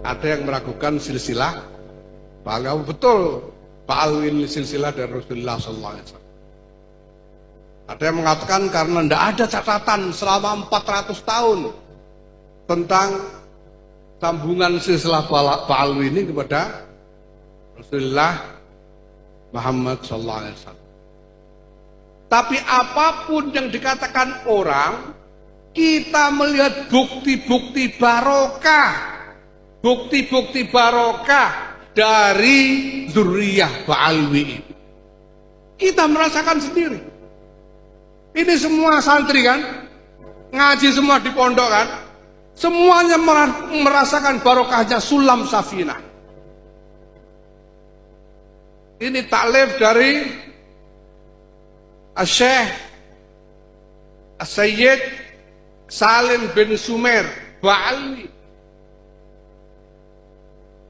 Ada yang meragukan silsilah, bahwa betul Pak Alwi ini silsilah dari Rasulullah SAW. Ada yang mengatakan karena tidak ada catatan selama 400 tahun tentang sambungan silsilah Pak Alwi ini kepada Rasulullah Muhammad SAW. Tapi apapun yang dikatakan orang, kita melihat bukti-bukti barokah, bukti-bukti barokah dari zuriyah Ba'alwi ini. Kita merasakan sendiri. Ini semua santri kan, ngaji semua di pondok kan, semuanya merasakan barokahnya Sulam Safinah. Ini taklif dari Syekh Sayyid Salim bin Sumer Ba'alwi.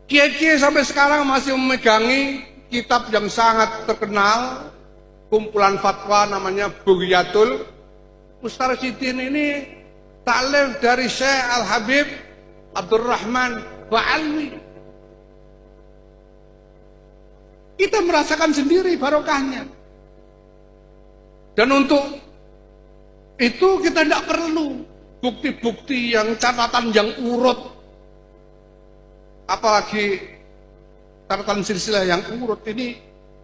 Kiai-kiai sampai sekarang masih memegangi kitab yang sangat terkenal, kumpulan fatwa namanya Bughyatul Mustarsyidin. Ini taklif dari Syekh Al-Habib Abdurrahman Ba'alwi. Kita merasakan sendiri barokahnya. Dan untuk itu kita tidak perlu bukti-bukti yang catatan yang urut, apalagi catatan silsilah yang urut. Ini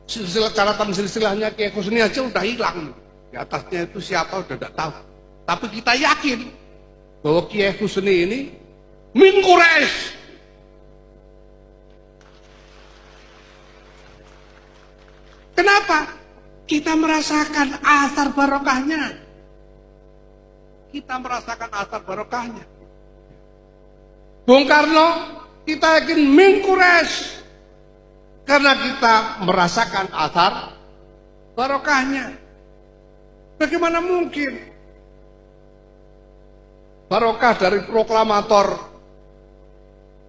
silsilah, catatan silsilahnya Kiai Husni aja udah hilang, di atasnya itu siapa udah tidak tahu. Tapi kita yakin bahwa Kiai Husni ini min Quraisy. Kenapa? Kita merasakan asar barokahnya. Kita merasakan asar barokahnya. Bung Karno, kita yakin min Quraisy karena kita merasakan asar barokahnya. Bagaimana mungkin barokah dari proklamator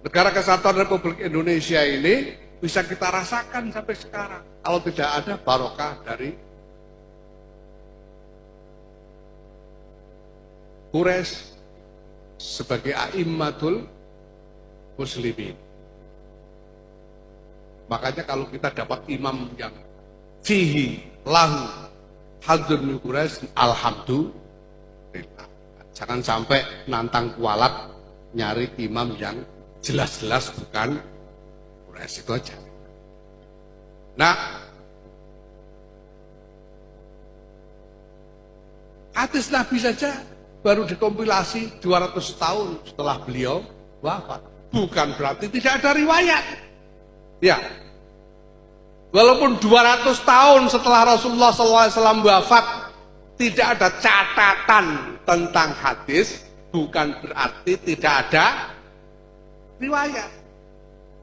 Negara Kesatuan Republik Indonesia ini bisa kita rasakan sampai sekarang kalau tidak ada barokah dari Quraisy sebagai a'immatul muslimin. Makanya kalau kita dapat imam yang fihi lahu hadzun min Quraisy, alhamdulillah. Jangan sampai nantang kualat nyari imam yang jelas-jelas bukan Quraisy, itu aja. Nah, hadis Nabi saja baru dikompilasi 200 tahun setelah beliau wafat. Bukan berarti tidak ada riwayat. Ya, walaupun 200 tahun setelah Rasulullah SAW wafat tidak ada catatan tentang hadis, bukan berarti tidak ada riwayat.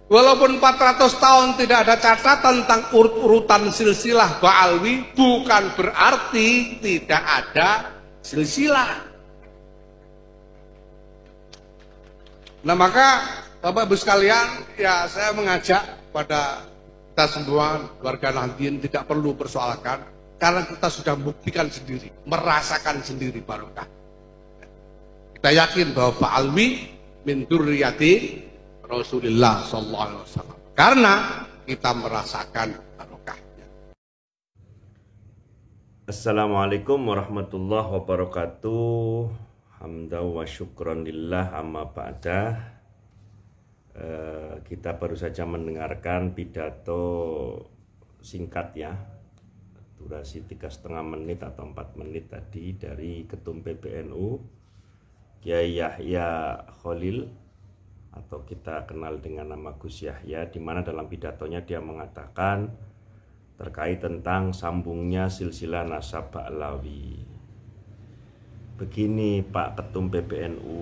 Walaupun 400 tahun tidak ada catatan tentang urutan silsilah Ba'alwi, bukan berarti tidak ada silsilah. Nah, maka Bapak Ibu sekalian, ya saya mengajak pada kita semua warga Nahdien tidak perlu persoalkan, karena kita sudah membuktikan sendiri, merasakan sendiri barokah. Kita yakin bahwa Ba'alwi min dzurriyyati Rasulullah sallallahu alaihi wasallam, karena kita merasakan barokahnya. Assalamualaikum warahmatullahi wabarakatuh. Hamdan wa syukran lillah, amma ba'da. Kita baru saja mendengarkan pidato singkat ya, durasi 3,5 menit atau 4 menit tadi dari Ketum PBNU Kiai Yahya Khalil, atau kita kenal dengan nama Gus Yahya, di mana dalam pidatonya dia mengatakan terkait tentang sambungnya silsilah nasab Ba'alawi. Begini Pak Ketum PBNU,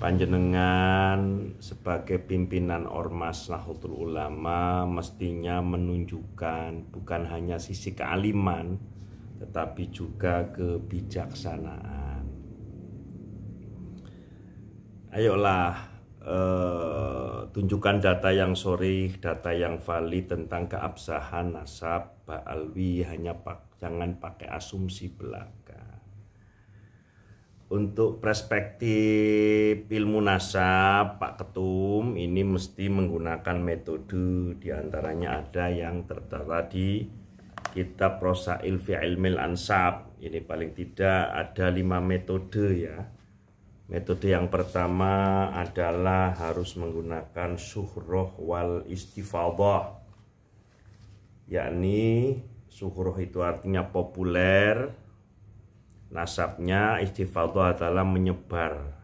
panjenengan sebagai pimpinan Ormas Nahdlatul Ulama mestinya menunjukkan bukan hanya sisi kealiman, tetapi juga kebijaksanaan. Ayolah, tunjukkan data yang sharih, data yang valid tentang keabsahan nasab Ba'alwi, jangan pakai asumsi belaka. untuk perspektif ilmu nasab, Pak Ketum, ini mesti menggunakan metode, diantaranya ada yang tertera di kitab Rosail fi Ilmil Ansab. Ini paling tidak ada 5 metode ya. Metode yang pertama adalah harus menggunakan syuhroh wal istifadhah, yakni syuhroh itu artinya populer, nasabnya istifadhah adalah menyebar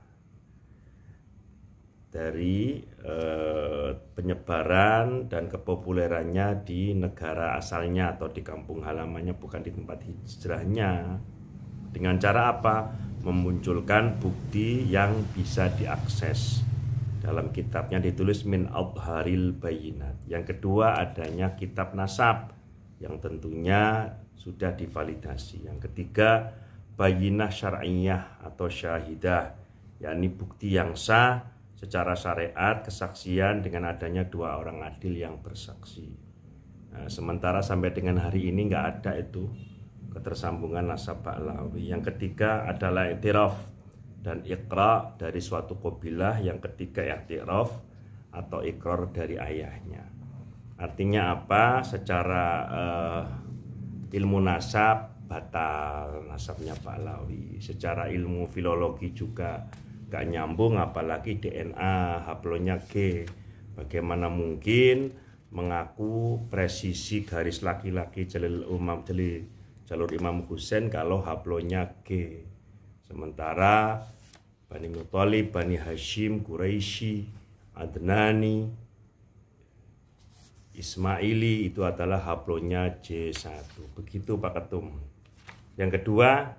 dari penyebaran dan kepopulerannya di negara asalnya atau di kampung halamannya, bukan di tempat hijrahnya. Dengan cara apa? Memunculkan bukti yang bisa diakses. Dalam kitabnya ditulis min adharil bayinat. Yang kedua adanya kitab nasab yang tentunya sudah divalidasi. Yang ketiga bayinah syar'iyah atau syahidah, yakni bukti yang sah secara syariat, kesaksian dengan adanya 2 orang adil yang bersaksi. Nah, sementara sampai dengan hari ini nggak ada itu ketersambungan nasab Ba'lawi. Yang ketiga adalah i'tiraf dan iqra dari suatu qabilah. Yang ketiga i'tiraf atau ikrar dari ayahnya. Artinya apa? Secara ilmu nasab batal nasabnya Ba'lawi. Secara ilmu filologi juga gak nyambung, apalagi DNA haplonya G. Bagaimana mungkin mengaku presisi garis laki-laki jalur Imam Husain kalau haplonya G. Sementara Bani Muthalib, Bani Hashim, Quraisy, Adnani, Ismaili itu adalah haplonya J1. Begitu Pak Ketum. Yang kedua,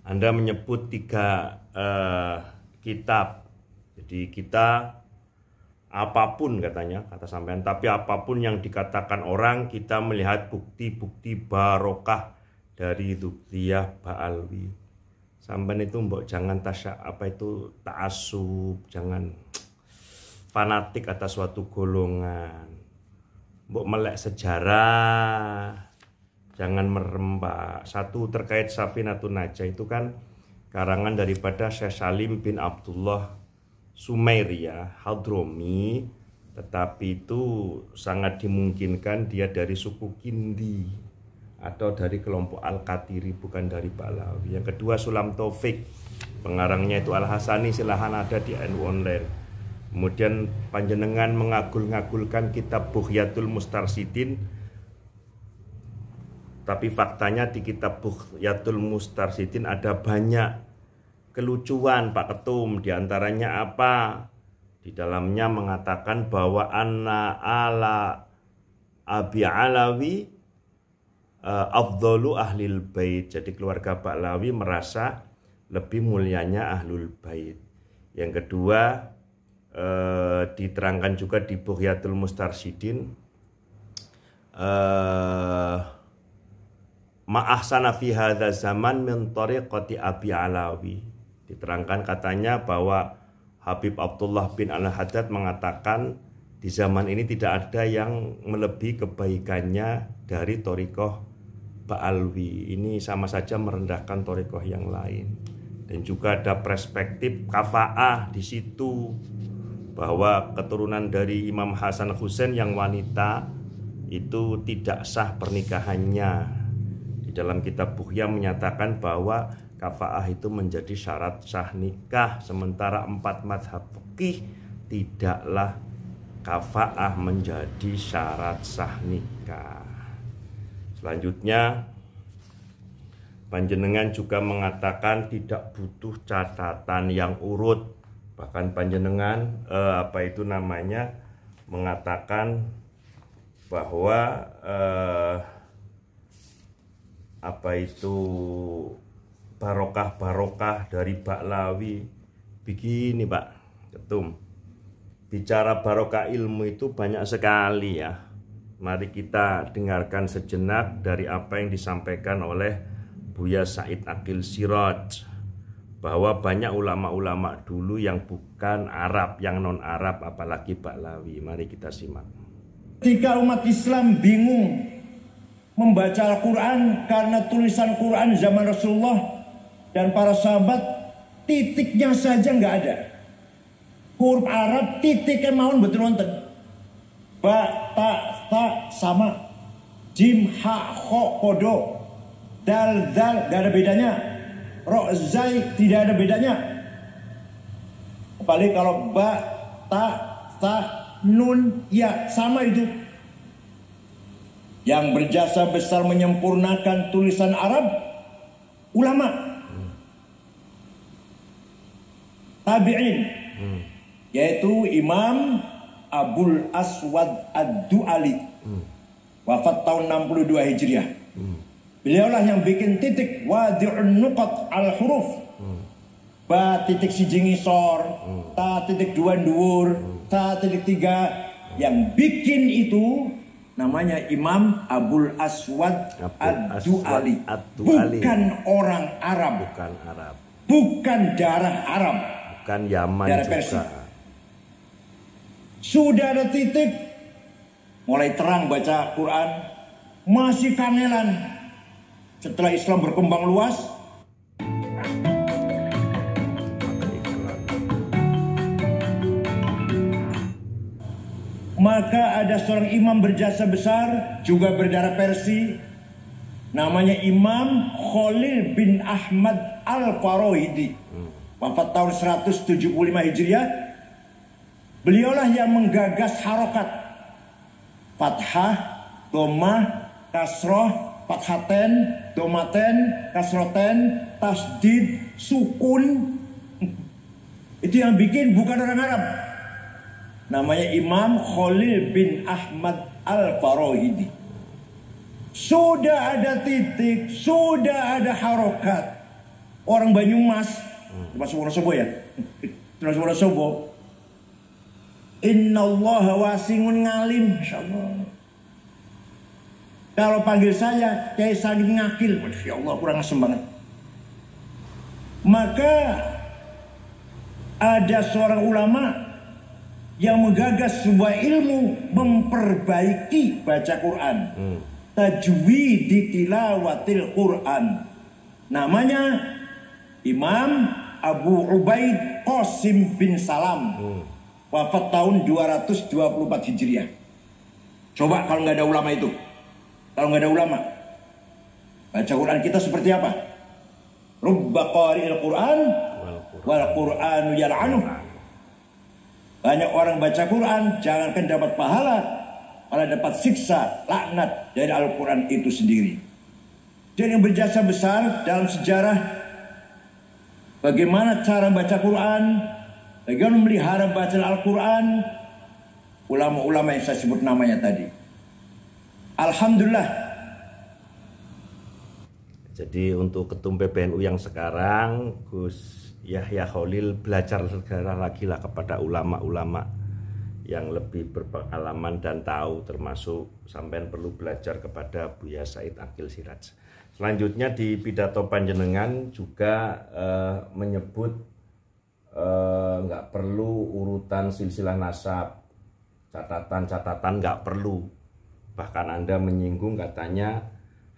Anda menyebut 3 kitab. Jadi kita apapun katanya, kata sampean, tapi apapun yang dikatakan orang, kita melihat bukti-bukti barokah dari Dzurriyyah Ba'alwi. Sampean itu mbok jangan ta'assub, jangan fanatik atas suatu golongan. Mbok melek sejarah, jangan merembak. Satu terkait Safinatun Najah itu kan karangan daripada Syekh Salim bin Abdullah Sumairia Hadromi, tetapi itu sangat dimungkinkan dia dari suku Kindi atau dari kelompok Al-Qatiri, bukan dari Ba'lawi. Yang kedua Sulam Taufik, pengarangnya itu Al-Hasani, silahkan ada di NU Online. Kemudian panjenengan mengagul-ngagulkan kitab Bughyatul Mustarsyidin, tapi faktanya di kitab Bughyatul Mustarsyidin ada banyak kelucuan Pak Ketum. Di antaranya apa? Di dalamnya mengatakan bahwa anna ala Abi Alawi afdhalu ahlil bait. Jadi keluarga Ba'lawi merasa lebih mulianya ahlul bait. Yang kedua diterangkan juga di Bughyatul Mustarsyidin ma'ahsana fi hadza zaman min tariqati Abi Alawi. Diterangkan katanya bahwa Habib Abdullah bin Al-Haddad mengatakan di zaman ini tidak ada yang melebihi kebaikannya dari thariqah Ba'alwi. Ini sama saja merendahkan thariqah yang lain. Dan juga ada perspektif kafa'ah di situ, bahwa keturunan dari Imam Hasan Husain yang wanita itu tidak sah pernikahannya. Di dalam kitab Bughya menyatakan bahwa kafa'ah itu menjadi syarat sah nikah, sementara 4 mazhab fikih tidaklah kafa'ah menjadi syarat sah nikah. Selanjutnya panjenengan juga mengatakan tidak butuh catatan yang urut. Bahkan panjenengan mengatakan bahwa barokah dari Ba'lawi. Begini Pak Ketum, bicara barokah ilmu itu banyak sekali ya. Mari kita dengarkan sejenak dari apa yang disampaikan oleh Buya Said Aqil Siraj, bahwa banyak ulama-ulama dulu yang bukan Arab, yang non-Arab, apalagi Ba'lawi. Mari kita simak. Ketika umat Islam bingung membaca Al-Quran karena tulisan Quran zaman Rasulullah dan para sahabat titiknya saja nggak ada. Huruf Arab titiknya mawon betul wonten. Ba, ta sama. Jim, ha, kho, kodo. Dal, nggak ada bedanya. Ro, zai tidak ada bedanya. Apalagi kalau ba, ta, nun, ya sama itu. Yang berjasa besar menyempurnakan tulisan Arab, ulama, tabi'in, yaitu Imam Abul Aswad Ad-Du'ali, wafat tahun 62 Hijriah. Beliaulah yang bikin titik wadi'un nuqat al-huruf. Ba titik siji ngisor, ta titik dua nduwur, ta titik tiga. Yang bikin itu namanya Imam Abul Aswad Ad-Du'ali. Bukan orang Arab. Bukan Arab. Bukan darah Arab. Bukan Yaman darah juga. Persia. Sudah ada titik, mulai terang baca Quran, masih kangelan. Setelah Islam berkembang luas, maka ada seorang imam berjasa besar, juga berdarah Persia, namanya Imam Khalil bin Ahmad Al-Farahidi, wafat tahun 175 Hijriah. Beliaulah yang menggagas harokat fathah, dhammah, kasroh, fathaten, domaten, kasroten, tasdid, sukun. Itu yang bikin bukan orang Arab. Namanya Imam Khalil bin Ahmad Al-Farahidi. Sudah ada titik, sudah ada harokat. Orang Banyumas, termasuk Wonosobo ya, termasuk Wonosobo. Innallaha wasi'un ngalim, insyaallah. Kalau panggil saya Kiai Sagid Ngakil, Masya Allah kurang asem banget. Maka ada seorang ulama yang menggagas sebuah ilmu memperbaiki baca Quran. Tajwid tilawatil Quran. Namanya Imam Abu Ubaid Qasim bin Salam. Wafat tahun 224 Hijriah. Coba kalau nggak ada ulama itu. Kalau nggak ada ulama, baca Quran kita seperti apa? Rubba qari'il Quran wal Qur'anu yal'anuh. Banyak orang baca Quran, jangankan dapat pahala, malah dapat siksa, laknat dari Al-Quran itu sendiri. Dan yang berjasa besar dalam sejarah bagaimana cara baca Quran, bagaimana memelihara bacaan Al-Quran, ulama-ulama yang saya sebut namanya tadi. Alhamdulillah. Jadi untuk ketum PBNU yang sekarang, Gus Yahya Khalil belajar segera lagi lah kepada ulama-ulama yang lebih berpengalaman dan tahu, termasuk sampean perlu belajar kepada Buya Said Akil Siraj. Selanjutnya di pidato panjenengan juga menyebut nggak perlu urutan silsilah nasab, catatan-catatan nggak perlu. Bahkan Anda menyinggung katanya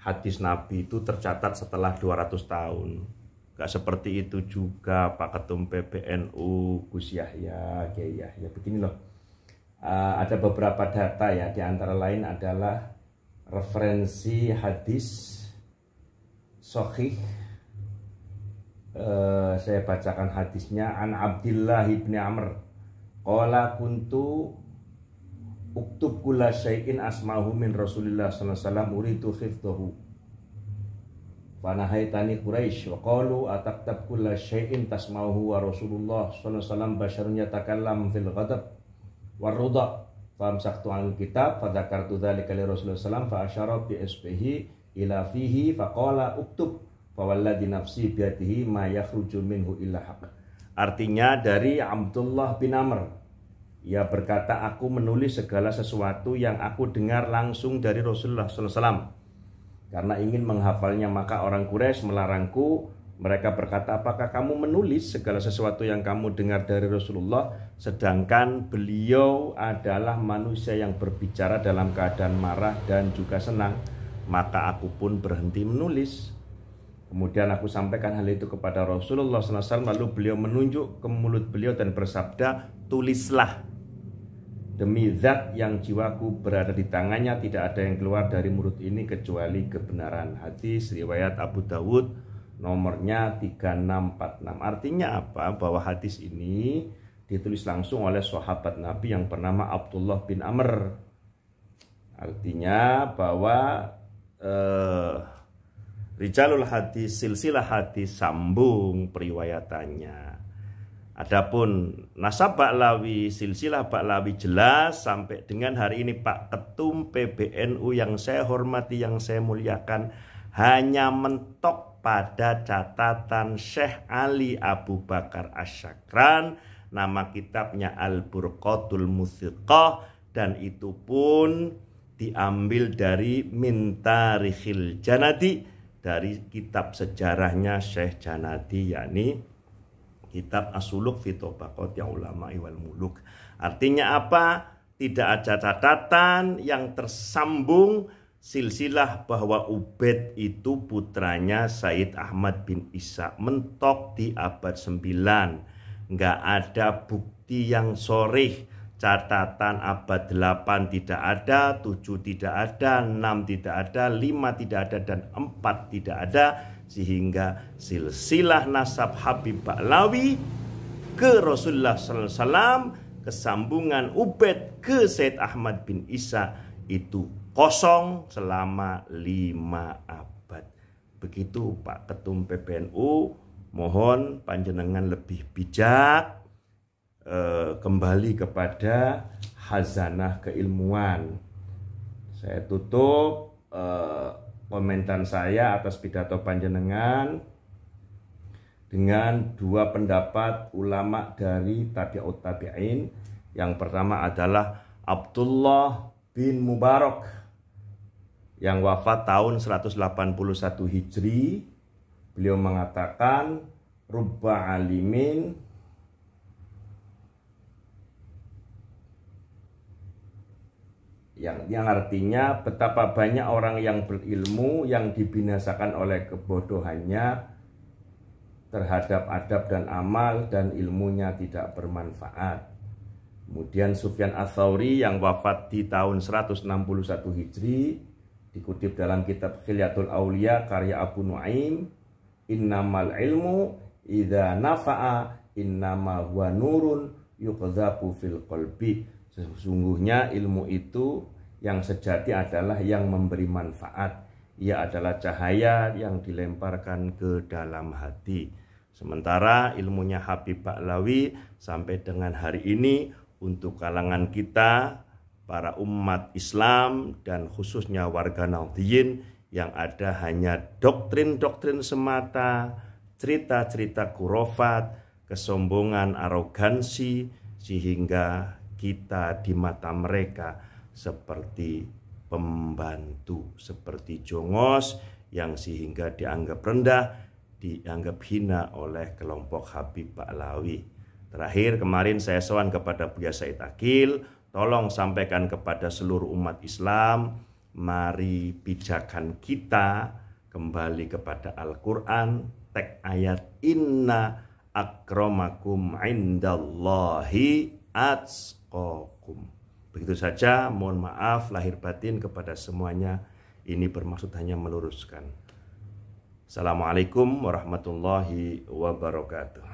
hadis Nabi itu tercatat setelah 200 tahun. Gak seperti itu juga Pak Ketum PBNU, Gus Yahya, Kiai Yahya. Begini loh, ada beberapa data ya, di antara lain adalah referensi hadis sahih. Saya bacakan hadisnya. An Abdillah ibni Amr qala kuntu uktub kulla syai'in asma'hu min Rasulillah sallallahu alaihi wasallam uridu khifdahu fa nahaitani Quraisy wa qalu ataktab kulla syai'in tasma'hu wa Rasulullah sallallahu alaihi wasallam basyarun yatakallam fil ghadab war rudha fa amsaktu al kitab fa dzakartu dzalika li Rasulullah sallallahu alaihi wasallam fa asyara bi isbihi ila fihi fa qala uktub fa walladhi nafsi bi yadihi ma yakhruju minhu illa haqq. Artinya dari Abdullah bin Amr, ia berkata, aku menulis segala sesuatu yang aku dengar langsung dari Rasulullah SAW. Karena ingin menghafalnya, maka orang Quraisy melarangku. Mereka berkata, apakah kamu menulis segala sesuatu yang kamu dengar dari Rasulullah, sedangkan beliau adalah manusia yang berbicara dalam keadaan marah dan juga senang. Maka aku pun berhenti menulis. Kemudian aku sampaikan hal itu kepada Rasulullah SAW, lalu beliau menunjuk ke mulut beliau dan bersabda, tulislah, demi zat yang jiwaku berada di tangannya, tidak ada yang keluar dari mulut ini kecuali kebenaran. Hadis riwayat Abu Dawud, nomornya 3646. Artinya apa? Bahwa hadis ini ditulis langsung oleh sahabat Nabi yang bernama Abdullah bin Amr. Artinya bahwa rijalul hadis, silsilah hadis sambung periwayatannya. Adapun nasab Ba'lawi, silsilah Ba'lawi jelas sampai dengan hari ini. Pak Ketum PBNU yang saya hormati, yang saya muliakan, hanya mentok pada catatan Syekh Ali Abu Bakar Asyakran, nama kitabnya Al-Burqatul Muthiqah, dan itu pun diambil dari Min Tarikhil Janadi, dari kitab sejarahnya Syekh Janadi, yakni kitab As-Suluk fi Tabaqati Ulama'i wal Muluk. Artinya apa? Tidak ada catatan yang tersambung silsilah bahwa Ubaid itu putranya Said Ahmad bin Isa, mentok di abad 9. Nggak ada bukti yang sorih. Catatan abad 8 tidak ada, 7 tidak ada, 6 tidak ada, 5 tidak ada, dan 4 tidak ada. Sehingga silsilah nasab Habib Ba'lawi ke Rasulullah SAW, kesambungan Ubaid ke Said Ahmad bin Isa itu kosong selama 5 abad. Begitu Pak Ketum PBNU, mohon panjenengan lebih bijak, kembali kepada khazanah keilmuan. Saya tutup komentar saya atas pidato panjenengan dengan dua pendapat ulama dari tabi'ut tabi'in. Yang pertama adalah Abdullah bin Mubarak yang wafat tahun 181 Hijri. Beliau mengatakan, rubba alimin yang artinya betapa banyak orang yang berilmu yang dibinasakan oleh kebodohannya terhadap adab dan amal, dan ilmunya tidak bermanfaat. Kemudian Sufyan Ats-Tsauri yang wafat di tahun 161 Hijri, dikutip dalam kitab Khilyatul Auliya karya Abu Nuaim, innamal ilmu idza nafa'a innama huwa nurun yuqdhafu fil qalbi. Sesungguhnya ilmu itu yang sejati adalah yang memberi manfaat. Ia adalah cahaya yang dilemparkan ke dalam hati. Sementara ilmunya Habib Ba'lawi sampai dengan hari ini untuk kalangan kita, para umat Islam dan khususnya warga Nahdliyin, yang ada hanya doktrin-doktrin semata, cerita-cerita khurafat, kesombongan, arogansi, sehingga kita di mata mereka seperti pembantu, seperti jongos yang sehingga dianggap rendah, dianggap hina oleh kelompok Habib Ba'lawi. Terakhir kemarin saya sowan kepada Buya Said Akil, tolong sampaikan kepada seluruh umat Islam, mari pijakan kita kembali kepada Al-Quran, teks ayat inna akramakum indallahi atqakum. Begitu saja, mohon maaf lahir batin kepada semuanya. Ini bermaksud hanya meluruskan. Assalamualaikum warahmatullahi wabarakatuh.